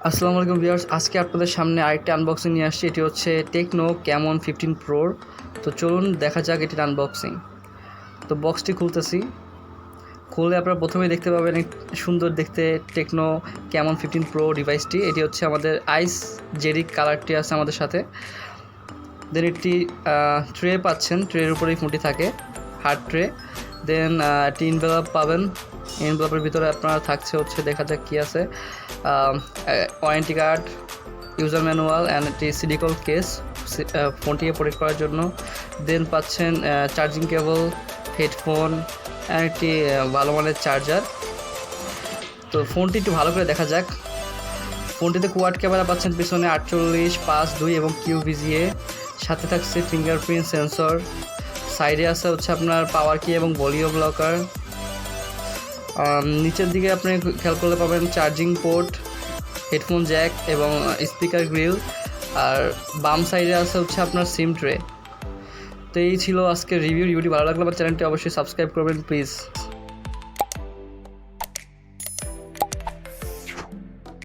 আসসালামু আলাইকুম ভিউয়ার্স, আজকে আপনাদের সামনে আরেকটা আনবক্সিং নিয়ে আসছি। এটি হচ্ছে টেকনো ক্যামন 15 প্রোর। তো চলুন দেখা যাক এটির আনবক্সিং। তো বক্সটি খুলতেছি। খুলে আপনারা প্রথমেই দেখতে পাবেন সুন্দর দেখতে টেকনো ক্যামন 15 প্রো ডিভাইসটি। এটি হচ্ছে আমাদের আইস জেরিক কালারটি আছে আমাদের সাথে। দেন একটি ট্রে পাচ্ছেন, ট্রের উপরেই ফোনটি থাকে, হার্ড ট্রে। দেন একটি ইনভেলপ পাবেন। এনভেলপের ভিতরে আপনার থাকছে হচ্ছে, দেখা যাক কী আছে, warranty card, user manual and একটি সিলিকন কেস ফোনটিকে প্রোটেক্ট করার জন্য। দেন পাচ্ছেন চার্জিং কেবল, হেডফোন অ্যান্ড একটি ভালো মানের চার্জার। তো ফোনটি একটু ভালো করে দেখা যাক। ফোনটিতে কোয়াড ক্যামেরা পাচ্ছেন পিছনে 48, 5, 2 এবং QVGA। সাথে থাকছে ফিঙ্গারপ্রিন্ট সেন্সর। সাইডে আছে হচ্ছে আপনার পাওয়ার কি এবং ভলিউম লকার। নিচের দিকে আপনি খেয়াল করলে পাবেন চার্জিং পোর্ট, হেডফোন জ্যাক এবং স্পিকার গ্রিল। আর বাম সাইডে আছে হচ্ছে আপনার সিম ট্রে। তো এই ছিল আজকের রিভিউটি ভালো লাগলে আমার চ্যানেলটি অবশ্যই সাবস্ক্রাইব করবেন প্লিজ।